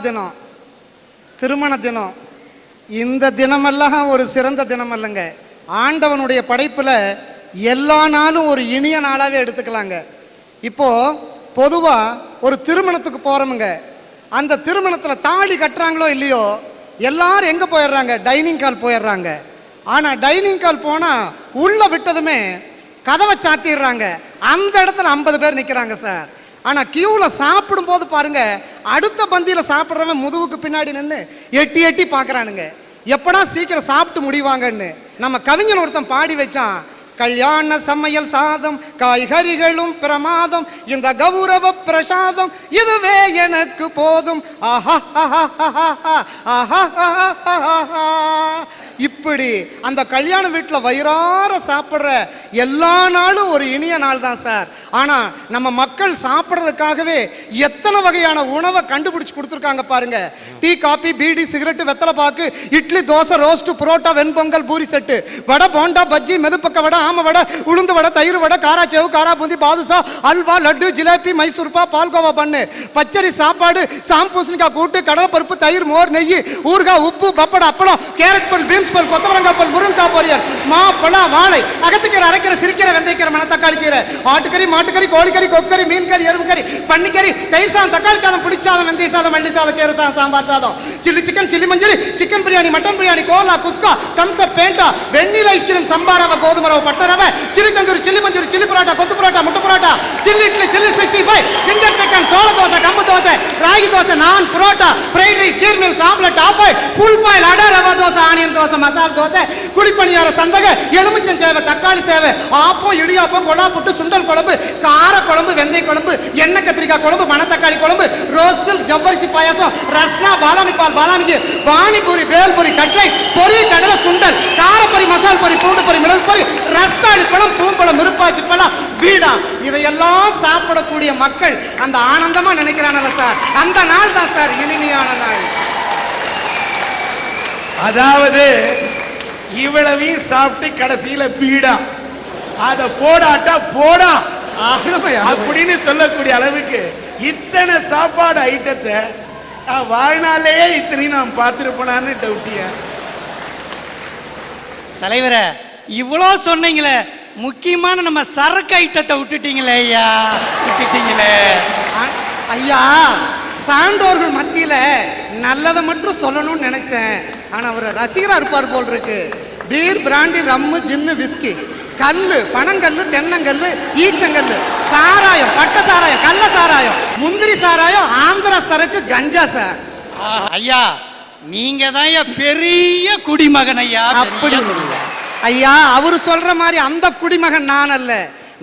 தினம், திருமண தினம், இந்த தினமெல்லாம் ஒரு சிறந்த தினம் அல்லங்க. ஆண்டவனுடைய படைப்பில் எல்லா நாளும் ஒரு இனிய நாளாகவே எடுத்துக்கலாங்க. இப்போது பொதுவாக ஒரு திருமணத்துக்கு போகிறோமுங்க, அந்த திருமணத்தில் தாலி கட்டுறாங்களோ இல்லையோ எல்லாரும் எங்கே போயிடுறாங்க? டைனிங் ஹால் போயிடுறாங்க. ஆனால் டைனிங் ஹால் போனால் உள்ளே விட்டதுமே கதவை சாத்திடுறாங்க. அந்த இடத்துல 50 பேர் நிற்கிறாங்க சார். ஆனால் கியூவில் சாப்பிடும்போது பாருங்க, அடுத்த பந்தியில் சாப்பிட்றவன் முதுகுக்கு பின்னாடி நின்று எட்டி எட்டி பார்க்குறானுங்க, எப்படா சீக்கிரம் சாப்பிட்டு முடிவாங்கன்னு. நம்ம கவிஞன் ஒருத்தன் பாடி வச்சான், கல்யாண சமையல் சாதம் காய்கறிகளும் பிரமாதம், இந்த கௌரவ பிரசாதம் இதுவே எனக்கு போதும். இப்படி அந்த கல்யாண வீட்டில் வயிறார சாப்பிட்ற எல்லா நாளும் ஒரு இனிய நாள் தான் சார். ஆனால் நம்ம மக்கள் சாப்பிட்றதுக்காகவே எத்தனை வகையான உணவை கண்டுபிடிச்சி கொடுத்துருக்காங்க பாருங்க. டீ, காபி, பீடி, சிகரெட்டு, வெத்தலை பாக்கு, இட்லி, தோசை, ரோஸ்ட்டு, புரோட்டா, வெண்பொங்கல், பூரி செட்டு, வடை, போண்டா, பஜ்ஜி, மெதுப்பக்க வடை, ஆம வடை, உளுந்து வடை, தயிர் வடை, காராச்சேவு, காரா பூந்தி, பாதுஷா, அல்வா, லட்டு, ஜிலேபி, மைசூர்பா, பால்கோவா பண்ணு, பச்சரி சாப்பாடு, சாம்பூசணிக்காய் கூட்டு, கடலைப்பருப்பு, தயிர், மோர், நெய், ஊறுகாய், உப்பு, பப்படம், அப்பளம், கேரட் பல், பீன்ஸ் பல், கொத்தவரங்காய் பல், முருங்காய் பொரியல், மா, பழம், வாழை, அகத்துக்கீரை, அரைக்கீரை, சிரிக்கீரை, வெந்தயக்கீரை, மணத்தக்காளி கீரை, ஆட்டுக்கறி, மாட்டுக்கறி, கோழிக்கறி, கொக்கறி, மீன் கறி, எறும்பு கறி, பன்னிக்கறி, தயிர் சாதம், தக்காளி சாதம், புளிச்சாதம், வெந்தய சாதம், மல்லி சாதம், கீரை சாதம், சாம்பார் சாதம், சில்லி சிக்கன், சில்லி மஞ்சள், chicken biryani, mutton biryani, cola, kuska, Thums Up, Fanta, vanilla ice cream, sambar rava, கோதுமை ரவை, பட்டை ரவை, சில்லி தந்தூரி, சில்லி மஞ்சூரி, சில்லி பரோட்டா, கொத்து பரோட்டா, முட்டை parotta, chilli idli, chilli 65, ginger chicken, சோள தோசை, கம்பு dosa, ragi dosa, naan, parotta, fried rice, kheer meal, omelette, half boil, full boil, adai, rava dosa, onion dosa, மசால் தோசை, குழிப்பணியார, சந்தகை, எலுமிச்சம் சேவை, தக்காளி சேவை, ஆப்பம், இடியாப்பம், கொடா புட்டு, சுண்டல் குழம்பு, கார குழம்பு, வெந்தய குழம்பு, எண்ணெய் கத்திரிக்காய் குழம்பு, மணத்தக்காளி குழம்பு, ரோஸ் மில்க், ஜவ்வரிசி பாயாசம், ரஸ்னா, பாதாமி பால், பாதாமிக்கு, பானிபூரி, பேல்பூரி, கட்லை, பொரி, கடலை, சுண்டல், காரப்பொரி, மசால் பொரி, பூண்டு பொரி, மிளகு பொரி, ரஸ்தாளி பழம், பூம்பழம், மிருப்பாச்சி பழம், பீடா, இதையெல்லாம் சாப்பிடக்கூடிய மக்கள் அந்த ஆனந்தமா நினைக்கிறானல்ல சார், அந்த நாள் தான் சார் இனிமையான நாள். அதாவது இவ்வளவையும் சாப்பிட்டு கடைசியில பீடா, அத போடாட்டா போடா அப்படின்னு சொல்லக்கூடிய அளவுக்கு இத்தனை சாப்பாடு ஐட்டத்தை வாழ்நாளையே இத்தனையும் நான் பார்த்துருப்பேனான்னு டவுட்டிய. தலைவரை இவ்வளோ சொன்னீங்களே, முக்கியமான நம்ம சரக்கு ஐட்டத்தை விட்டுட்டீங்களே ஐயா, விட்டுட்டீங்களே ஐயா. சான்றோர்கள் மத்தியில் நல்லதை மட்டும் சொல்லணும்னு நினைச்சேன், ஆனால் அவர் ரசிகராக இருப்பார் போல் இருக்கு. பீர், பிராண்டி, ரம்மு, ஜின்னு, விஸ்கி, கல்லு, பனங்கல்லு, தென்னங்கல்லு, ஈச்சங்கல்லு, சாராயம், பட்ட சாராயம், கள்ள சாராயம், முந்திரி சாராயம், ஆந்திரா சரக்கு, கஞ்சா சார். ஐயா நீங்க தான் பெரிய குடிமகன் ஐயா. அப்படி ஐயா, அவரு சொல்ற மாதிரி அந்த குடிமகன் நான் அல்ல.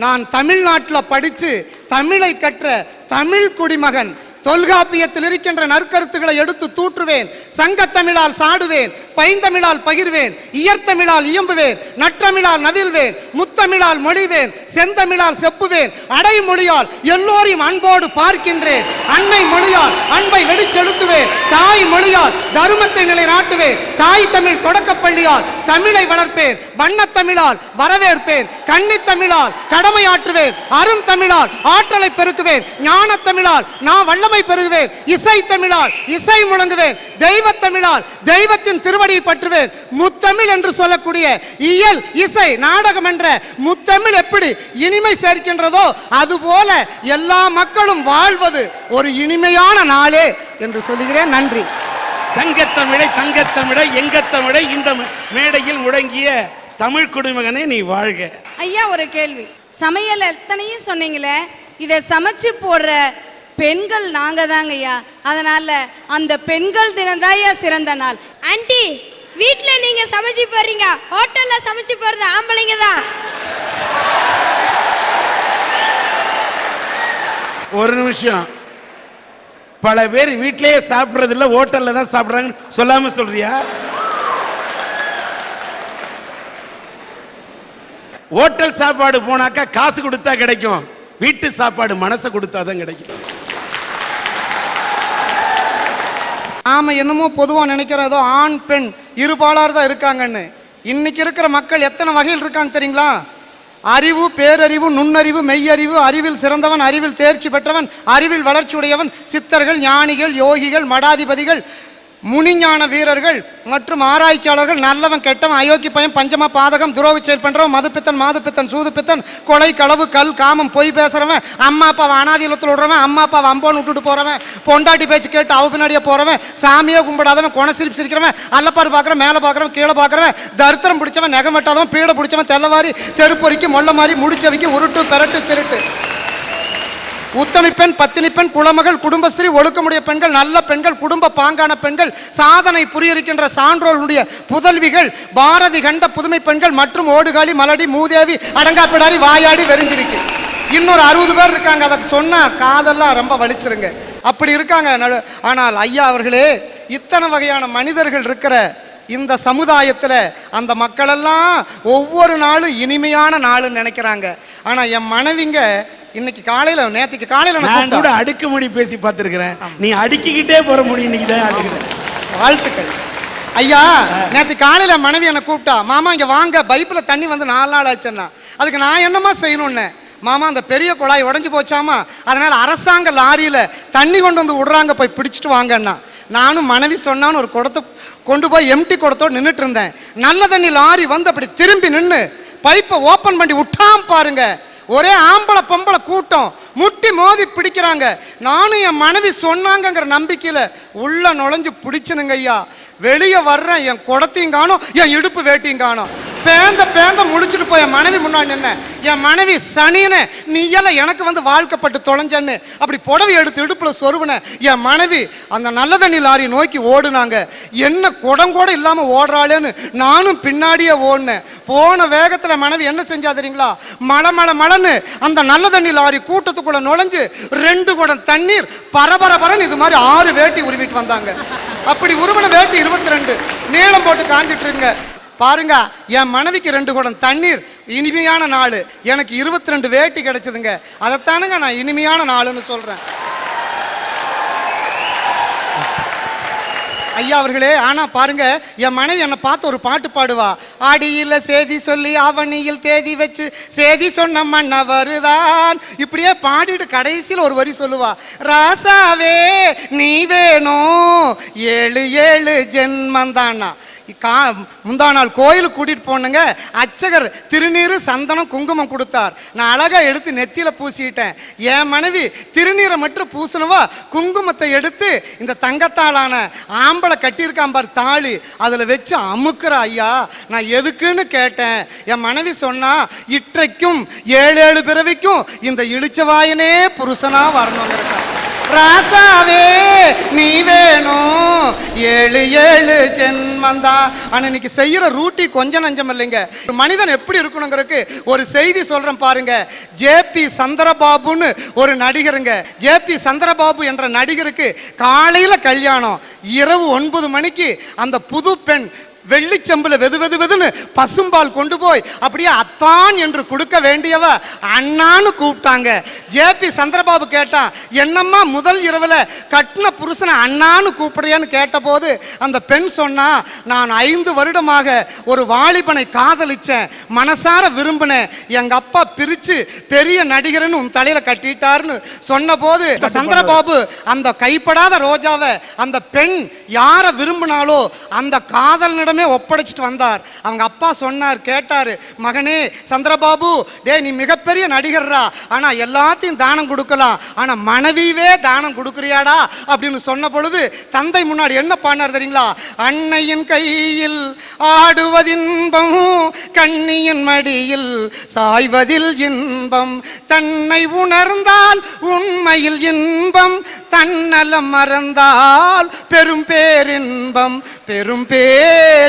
நான் தமிழ்நாட்டில் படித்து தமிழை கற்ற தமிழ் குடிமகன். தொல்காப்பியத்தில் இருக்கின்ற நற்கருத்துக்களை எடுத்து தூற்றுவேன், சங்கத்தமிழால் சாடுவேன், பைந்தமிழால் பகிர்வேன், இயற்தமிழால் இயம்புவேன், நற்றமிழால் நவிழ்வேன், முத்தமிழால் மொழிவேன், செந்தமிழால் செப்புவேன், அடைமொழியால் எல்லோரையும் அன்போடு பார்க்கின்றேன், அன்னை மொழியால் அன்பை வெடிச்செலுத்துவேன், தாய் மொழியால் தருமத்தை நிலைநாட்டுவேன், தாய் தமிழ் தொடக்கப்பள்ளியால் தமிழை வளர்ப்பேன், வண்ணத்தமிழால் வரவேற்பேன், கன்னித்தமிழால் கடமையாற்றுவேன், அருந்தமிழால் ஆற்றலை பெருக்குவேன், ஞானத்தமிழால் நான் வல்லமை பெருகுவேன், இசை தமிழால் இசை முழங்குவேன், தெய்வத்தமிழால் தெய்வத்தின் திருவடியை பற்றுவேன். முத்தமிழ் என்று சொல்லக்கூடிய இயல், இசை, நாடகம் என்ற முத்தமிழ் எப்படி இனிமை சேர்க்கின்றதோ அதுபோல எல்லா மக்களும் வாழ்வது ஒரு இனிமையான நாளே என்று சொல்லுகிறேன். நன்றி. சங்கத்தமிழை, தங்கத்தமிழை, எங்கத்தமிழை இந்த மேடையில் முழங்கிய தமிழ் குடிமகனே நீ வாழ்க. ஐயா ஒரு கேள்வி, சமையல் எத்தனையும் சொன்னீங்களே, இதை சமைச்சு போடுற பெண்கள் நாங்க தாங்க ஐயா, அதனால அந்த பெண்கள் தினம் தான் ஐயா சிறந்த நாள். ஆண்டி, வீட்ல நீங்க சமைச்சு போறீங்க, ஹோட்டல்ல சமைச்சு போறது ஆம்பளைங்க தான். ஒரு நிமிஷம், பல பேர் வீட்லயே சாப்பிடுறது இல்ல, ஹோட்டல்ல தான் சாப்பிடுறாங்கன்னு சொல்லாம சொல்றியா? ஹோட்டல் சாப்பாடு போனாக்கா காசு கொடுத்தா கிடைக்கும், வீட்டு சாப்பாடு மனசை கொடுத்தாதான் கிடைக்கும். நாம என்னமோ பொதுவாக நினைக்கிறதோ ஆண் பெண் இருபாலார் தான் இருக்காங்கன்னு. இன்னைக்கு இருக்கிற மக்கள் எத்தனை வகையில் இருக்காங்க தெரியுங்களா? அறிவு, பேரறிவு, நுண்ணறிவு, மெய்யறிவு, அறிவில் சிறந்தவன், அறிவில் தேர்ச்சி பெற்றவன், அறிவில் வளர்ச்சியுடையவன், சித்தர்கள், ஞானிகள், யோகிகள், மடாதிபதிகள், முனிஞான வீரர்கள் மற்றும் ஆராய்ச்சியாளர்கள், நல்லவன், கெட்டவன், அயோக்கி பையன், பஞ்சம பாதகம், துரோக செயல் பண்றவன், மதுப்பித்தன், மாதுப்பித்தன், சூதுப்பித்தன், கொலை, களவு, கல், காமம், பொய் பேசுறவன், அம்மா அப்பாவை அனாதிலத்தில் விடுறவன், அம்மா அப்பாவை அம்போன்னு விட்டுட்டு போறவன், பொண்டாட்டி பேச்சு கேட்டு அவ பின்னாடியே போறவன், சாமியே கும்பிடாதவன், கொணசிரிப்பு சிரிக்கிறவன், அல்லப்பாரு பார்க்குறவன், மேலே பார்க்குறவன், கீழே பார்க்குறவன், தரித்திரம் பிடிச்சவன், நெகம் வெட்டாதவன், பீடை பிடிச்சவன், தெல்லவாரி, தெருப்பொறிக்கு, மொல்ல மாதிரி, முடிச்சவைக்கு, உருட்டு, பெரட்டு, திருட்டு, உத்தமி பெண், பத்தினி பெண், குலமகள், குடும்பஸ்திரீ, ஒழுக்கமுடைய பெண்கள், நல்ல பெண்கள், குடும்ப பாங்கான பெண்கள், சாதனை புரியிருக்கின்ற சான்றோர்களுடைய புதல்விகள், பாரதி கண்ட புதுமை பெண்கள் மற்றும் ஓடுகாலி, மலடி, மூதேவி, அடங்காப்பிடாரி, வாயாடி, வெறிஞ்சிருக்கு. இன்னொரு 60 பேர் இருக்காங்க. அதை சொன்னா காதெல்லாம் ரொம்ப வலிச்சிருங்க. அப்படி இருக்காங்க. ஆனால் ஐயா அவர்களே, இத்தனை வகையான மனிதர்கள் இருக்கிற இந்த சமுதாயத்தில் அந்த மக்களெல்லாம் ஒவ்வொரு நாளும் இனிமையான நாளுன்னு நினைக்கிறாங்க. ஆனால் என் மனைவிங்க இன்னைக்கு காலையில, நேற்றுக்கு காலையில நான் கூட அடுக்குமொழி பேசி பார்த்துருக்கிறேன். நீ அடுக்கிக்கிட்டே போற முடியும். இன்னைக்கு தான் அடுக்கிறேன். வாழ்த்துக்கள் ஐயா. நேற்று காலையில மனைவி என்னை கூப்பிட்டா, மாமா இங்க வாங்க, பைப்பில் தண்ணி வந்து 4 நாள் ஆச்சுன்னா. அதுக்கு நான் என்னமா செய்யணும்னு, மாமா அந்த பெரிய குழாய் உடஞ்சி போச்சாமா, அதனால அரசாங்க லாரியில தண்ணி கொண்டு வந்து விடுறாங்க, போய் பிடிச்சிட்டு வாங்கன்னா. நானும் மனைவி சொன்னான்னு ஒரு குடத்தை கொண்டு போய் எம்டி குடத்தோடு நின்றுட்டு இருந்தேன். நல்ல தண்ணி லாரி வந்து அப்படி திரும்பி நின்று பைப்பை ஓப்பன் பண்ணி விட்டாம் பாருங்க. ஒரே ஆம்பளை பொம்பளை கூட்டம் முட்டி மோதி பிடிக்கிறாங்க. நானும் என் மனைவி சொன்னாங்கங்கிற நம்பிக்கையில உள்ள நுழைஞ்சு பிடிச்சனுங்க ஐயா. வெளியே வர்றேன், என் குடத்தையும் காணும், என் இடுப்பு வேட்டியும் காணும். பேந்த முடிச்சுட்டு போய் என் மனைவி முன்னாடி நின்ன. என் மனைவி சனியனே, நீ எல்லாம் எனக்கு வந்து வாழ்க்கப்பட்டு தொலைஞ்சன்னு அப்படி புடவை எடுத்து இடுப்புல சொருவின. என் மனைவி அந்த நல்ல தண்ணி லாரி நோக்கி ஓடுனாங்க. என்ன குடம் கூட இல்லாம ஓடுறாளேன்னு நானும் பின்னாடியே ஓடினேன். போன வேகத்துல மனைவி என்ன செஞ்சா தெரியுங்களா, மழன்னு அந்த நல்ல தண்ணி லாரி கூட்டத்துக்குள்ள நுழைஞ்சு 2 குடம் தண்ணீர் பரபரன்னு இது மாதிரி 6 வேட்டி உருவிட்டு வந்தாங்க. அப்படி உருவன வேட்டி 22 நீளம் போட்டு காஞ்சிட்டு இருங்க பாருங்க. என் மனைவிக்கு 2 குடம் தண்ணீர், இனிமையான நாள். எனக்கு 22 வேட்டி கிடைச்சதுங்க. அதைத்தானுங்க நான் இனிமையான நாளுன்னு சொல்றேன் ஐயா அவர்களே. ஆனா பாருங்க, என் மனைவி என்னை பார்த்து ஒரு பாட்டு பாடுவா. ஆடியில சேதி சொல்லி அவனியில் தேதி வச்சு சேதி சொன்ன மன்ன வருதான். இப்படியே பாடிட்டு கடைசியில் ஒரு வரி சொல்லுவா, ராசாவே நீ வேணும் 7 ஜென்மந்தானா. முந்தா நாள் கோயிலுக்கு கூட்டிட்டு போனுங்க. அர்ச்சகர் திருநீர், சந்தனம், குங்குமம் கொடுத்தார். நான் அழகா எடுத்து நெத்தியில பூசிட்டேன். என் மனைவி திருநீரை மட்டும் பூசணுவா, குங்குமத்தை எடுத்து இந்த தங்கத்தாலான ஆம்பளை கட்டியிருக்கான் பார் தாலி, அதில் வச்சு அமுக்குற. ஐயா நான் எதுக்குன்னு கேட்டேன். என் மனைவி சொன்னா, இற்றைக்கும் 7 பிறவிக்கும் இந்த இழிச்சவாயனே புருஷனா வரணும்னு. ராசாவே நீ வேணும் 7 ஜென்மந்தா. ஆனா இன்னைக்கு செய்யற ரூட்டி கொஞ்சம் நஞ்சம் இல்லைங்க. ஒரு மனிதன் எப்படி இருக்கணுங்கிறதுக்கு ஒரு செய்தி சொல்றேன் பாருங்க. ஜேபி சந்திரபாபுன்னு ஒரு நடிகருங்க. ஜேபி சந்திரபாபு என்ற நடிகருக்கு காலையில கல்யாணம், இரவு 9 மணிக்கு அந்த புது பெண் வெள்ளிச்சம்புல வெதுன்னு பசும்பால் கொண்டு போய் அப்படியே அத்தான் என்று கொடுக்க வேண்டியவ அண்ணான்னு கூப்பிட்டாங்க. ஜேபி சந்திரபாபு கேட்டான், என்னம்மா முதல் இரவுல கட்டின புருஷனை அண்ணான்னு கூப்பிடுறியான்னு கேட்டபோது அந்த பெண் சொன்னா, நான் 5 வருடமாக ஒரு வாலிபனை காதலிச்சேன், மனசார விரும்பினேன், எங்க அப்பா பிரிச்சு பெரிய நடிகர்னு உன் தலையில கட்டிட்டாருன்னு சொன்ன போது சந்திரபாபு அந்த கைப்படாத ரோஜாவை அந்த பெண் யாரை விரும்பினாலோ அந்த காதல் ஒப்படைச்சிட்டு வந்தார். அவங்க அப்பா சொன்னார், கேட்டாரு, மகனே சந்திரபாபு, டே நீ மிகப்பெரிய நடிகர்ரா, ஆனா எல்லாத்தையும் தானம் கொடுக்கலாம், ஆனா மனைவியே தானம் கொடுக்குறியாடா அப்படின்னு சொன்ன பொழுது தந்தை முன்னாடி என்ன பண்ணார் தெரியுங்களா, அன்னையின் கையில் ஆடுவதின்பம், கண்ணியின் மடியில் சாய்வதில் இன்பம், தன்னை உணர்ந்தால் உண்மையில் இன்பம், தன்னலம் மறந்தால் பெரும் பேரின்பம், பெரும் பேரின்பம்.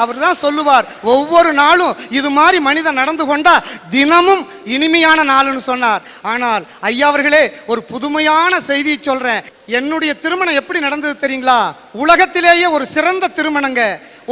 அவர் தான் சொல்லுவார், ஒவ்வொரு நாளும் இது மாதிரி மனிதன் நடந்து கொண்டா தினமும் இனிமையான நாள்னு சொன்னார். ஆனால் ஐயா அவர்களே, ஒரு புதுமையான செய்தி சொல்றேன். என்னுடைய திருமணம் எப்படி நடந்தது தெரியுங்களா, உலகத்திலேயே ஒரு சிறந்த திருமணங்க.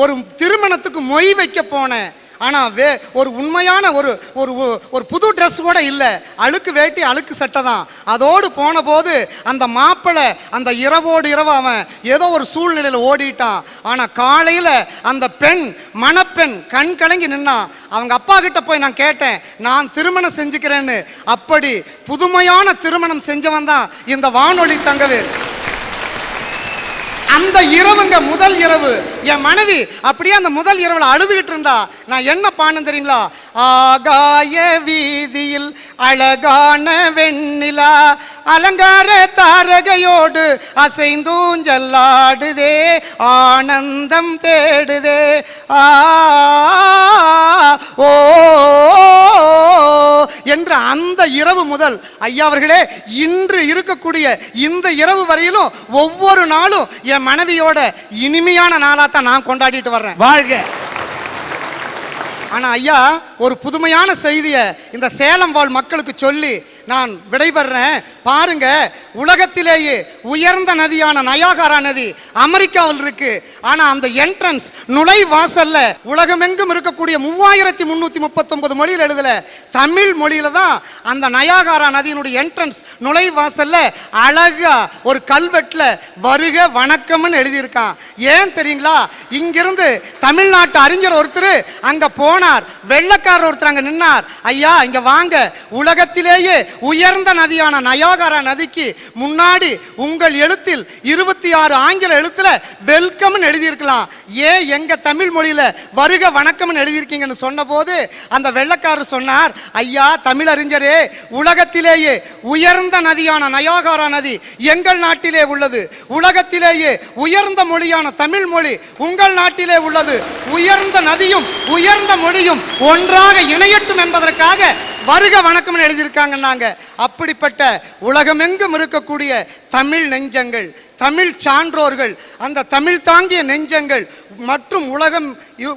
ஒரு திருமணத்துக்கு மொய் வைக்க போனேன். ஆனால் ஒரு உண்மையான ஒரு ஒரு ஒரு புது ட்ரெஸ் கூட இல்லை, அழுக்கு வேட்டி அழுக்கு சட்டை தான். அதோடு போன போது அந்த மாப்பிள்ளை அந்த இரவோடு இரவு அவன் ஏதோ ஒரு சூழ்நிலையில் ஓடிட்டான். ஆனால் காலையில் அந்த பெண் மணப்பெண் கண் கலங்கி நின்னா. அவங்க அப்பா கிட்ட போய் நான் கேட்டேன், நான் திருமணம் செஞ்சுக்கிறேன்னு. அப்படி புதுமையான திருமணம் செஞ்சவன் தான் இந்த வானொலி தங்கவேல். அந்த இரவுங்க முதல் இரவு என் மனைவி அப்படியே அந்த முதல் இரவுல அழுதுகிட்டு இருந்தா. நான் என்ன பானேன் தெரியுங்களா? ஆகாய வீதியில் அழகான வெண்ணிலா அலங்கார தாரகையோடு அசைந்தூஞ்சல்லாடுதே, ஆனந்தம் தேடுதே. ஆ ஓ என்ற அந்த இரவு முதல் ஐயா அவர்களே, இன்று இருக்கக்கூடிய இந்த இரவு வரையிலும் ஒவ்வொரு நாளும் என் மனைவியோட இனிமையான நாளாத்தான் நான் கொண்டாடிட்டு வர்றேன். வாழ்க. ஆனா ஐயா, ஒரு புதுமையான செய்தியை இந்த சேலம் வாழ் மக்களுக்கு சொல்லி நான் விடைபெறேன். பாருங்க, உலகத்திலேயே உயர்ந்த நதியான நயாகரா நதி அமெரிக்காவில் இருக்கு. ஆனா அந்த என்ட்ரன்ஸ் நுழைவாசல்ல உலகமெங்கும் இருக்கக்கூடிய 3339 மொழியில் எழுதல, தமிழ் மொழியில தான் அந்த நயாகரா நதியினுடைய என்ட்ரன்ஸ் நுழைவாசல்ல அழகா ஒரு கல்வெட்டுல வருக வணக்கம்னு எழுதியிருக்கான். ஏன் தெரியுங்களா? இங்கிருந்து தமிழ்நாட்டு அறிஞர் ஒருத்தர் அங்க போனார், வெள்ளக்காரர் ஒருத்தர் அங்க நின்னார். ஐயா இங்க வாங்க, உலகத்திலேயே உயர்ந்த நதியான நயாகரா நதிக்கு முன்னாடி உங்கள் எழுத்தில் 26 ஆங்கில எழுத்துல வெல்கம் எழுதியிருக்கலாம், ஏன் எங்க தமிழ் மொழியில வருக வணக்கம் எழுதியிருக்கீங்கன்னு சொன்ன போது அந்த வெள்ளக்காரர் சொன்னார், ஐயா தமிழறிஞரே, உலகத்திலேயே உயர்ந்த நதியான நயாகரா நதி எங்கள் நாட்டிலே உள்ளது, உலகத்திலேயே உயர்ந்த மொழியான தமிழ் மொழி உங்கள் நாட்டிலே உள்ளது, உயர்ந்த நதியும் உயர்ந்த மொழியும் ஒன்றாக இணையட்டும் என்பதற்காக வருக வணக்கம் எழுதியிருக்காங்க. அப்படிப்பட்ட உலகமெங்கும் இருக்கக்கூடிய தமிழ் நெஞ்சங்கள், தமிழ் சான்றோர்கள், அந்த தமிழ் தாங்கிய நெஞ்சங்கள் மற்றும்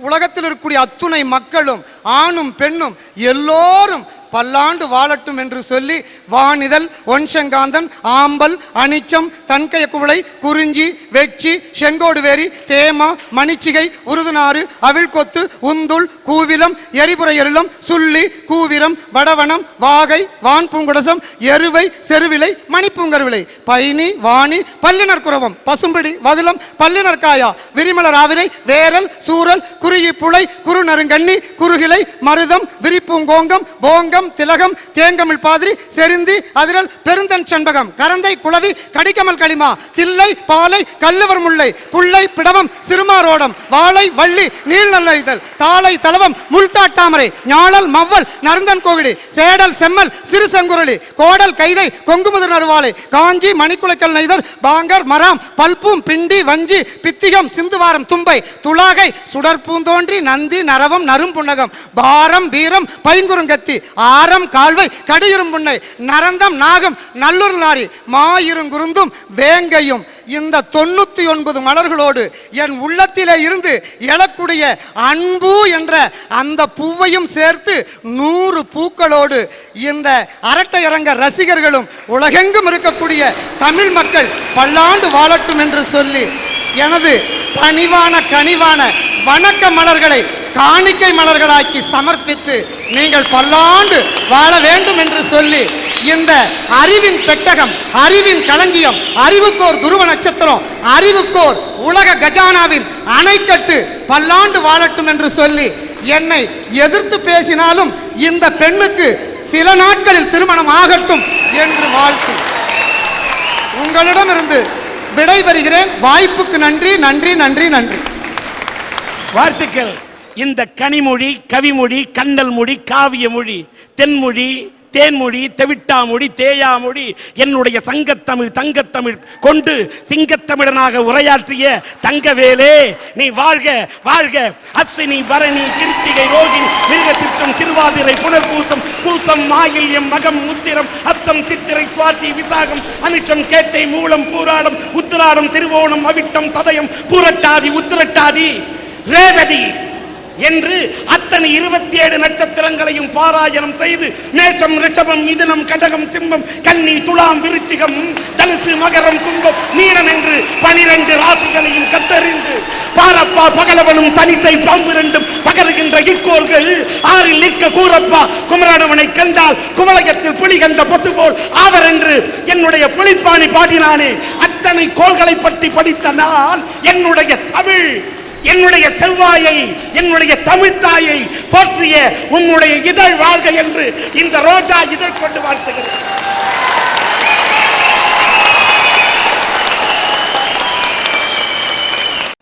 உலகத்தில் இருக்கக்கூடிய அத்துணை மக்களும் ஆணும் பெண்ணும் எல்லோரும் பல்லாண்டு வாழட்டும் என்று சொல்லி வானிதழ் ஒன்செங்காந்தன் ஆம்பல் அனிச்சம் தன்கைய குவளை குறிஞ்சி வெச்சி செங்கோடுவேரி தேமா மணிச்சிகை உருதுநாறு அவிழ்கொத்து உந்துள் கூவிலம் எரிபுரை எருளம் சுள்ளி கூவிரம் வடவனம் வாகை வான் பூங்குடசம் எருவை செருவிலை மணிப்பூங்கருவிலை பைனி வாணி பல்லினர் குரவம் பசும்பிடி வகுலம் பல்லினர் காயா விரிமலர் ஆவிரை வேரல் சூரல் குறுகி புலை குறு நறுங்கண்ணி குறுகிலை மருதம் விரிப்பூங்கோங்கம் போங்கம் திலகம் தேங்கமிழ் பாதிரி செருந்தி அதிரல் பெருந்தன் செண்பகம் கரந்தை குளவி கடிக்கமல் களிமா தில்லை பாலை கல்லுவர் முல்லை புள்ளை பிடவம் சிறுமாரோடம் வாழை வள்ளி நீள் நல்ல தாளை தலவம் முள்தாட்டாமரை ஞாழல் மவ்வல் நருந்தன் கோகிடி சேடல் செம்மல் சிறு செங்குரளி கோடல் கைதை கொங்குமுதர் நறுவாலை காஞ்சி மணிக்குலைக்கல் நெய்தர் பாங்கர் மராம் பல்பூம் பிண்டி வஞ்சி பித்திகம் சிந்துவாரம் தும்பை துளாகை சுடற்பூந்தோன்றி நந்தி நரவம் நரும்புன்னகம் பாரம் வீரம் பைங்குறுங்கத்தி ஆரம் கால்வை கடியிரும் புன்னை நரந்தம் நாகம் நல்லூர் நாரி மாயிருங்குருந்தும் வேங்கையும் இந்த 99 மலர்களோடு என் உள்ளத்திலே இருந்து எழக்கூடிய அன்பு என்ற அந்த பூவையும் சேர்த்து 100 பூக்களோடு இந்த அரட்டையரங்க ரசிகர்களும் உலகெங்கும் இருக்கக்கூடிய தமிழ் மக்கள் பல்லாண்டு வாழட்டும் என்று சொல்லி எனது பணிவான கனிவான வணக்க மலர்களை காணிக்கை மலர்களாக்கி சமர்ப்பித்து நீங்கள் பல்லாண்டு வாழ வேண்டும் என்று சொல்லி இந்த அறிவின் பெட்டகம், அறிவின் களஞ்சியம், அறிவுக்கோர் துருவ நட்சத்திரம், அறிவுக்கோர் உலக கஜானாவின் அணைக்கட்டு பல்லாண்டு வாழட்டும் என்று சொல்லி என்னை எதிர்த்து பேசினாலும் இந்த பெண்ணுக்கு சில நாட்களில் திருமணம் ஆகட்டும் என்று வாழ்த்து உங்களிடமிருந்து விடைபெறுகிறேன். வாய்ப்புக்கு நன்றி நன்றி நன்றி நன்றி. வாழ்த்துக்கள். இந்த கனிமொழி, கவிமொழி, கண்ணல் மொழி, காவிய மொழி, தென்மொழி, தேன்மொழி, தெவிட்டாமொழி, தேயாமொழி, என்னுடைய சங்கத்தமிழ் தங்கத்தமிழ் கொண்டு சிங்கத்தமிழனாக உரையாற்றிய தங்கவேலே நீ வாழ்க வாழ்க. அஸ்வினி பரணி கிருத்திகை ரோகிணி மிருகசித்தம் திருவாதிரை புனர்பூசம் பூசம் மாயில்யம் மகம் உத்திரம் அத்தம் சித்திரை சுவாதி விசாகம் அனிச்சம் கேட்டை மூலம் பூராடம் உத்திராடம் திருவோணம் அவிட்டம் சதயம் பூரட்டாதி உத்திரட்டாதி ரேவதி என்று அத்தனை 27 நட்சத்திரங்களையும் பாராயணம் செய்து மேஷம் ரிஷபம் மிதுனம் கடகம் சிம்மம் கன்னி துலாம் விருச்சிகம் தனுசு மகரம் கும்பம் மீனம் என்று 12 ராசிகளையும் கத்தறிந்து பாரப்பா பகலவனும் தனிசை பாம்பு ரெண்டும் பகருகின்ற இக்கோள்கள் ஆறில் நிற்க கூறப்பா குமரனவனை கண்டால் குமலகத்தில் புலி கண்ட பசு போல் ஆவர் என்று என்னுடைய புலிப்பாணி பாடினானே அத்தனை கோள்களை பற்றி படித்த நான் என்னுடைய தமிழ் என்னுடைய செவ்வாயை என்னுடைய தமிழ் தாயை போற்றிய உன்னுடைய இதழ் வாழ்க என்று இந்த ரோஜா இதழ் கொண்டு வாழ்த்துகிறேன்.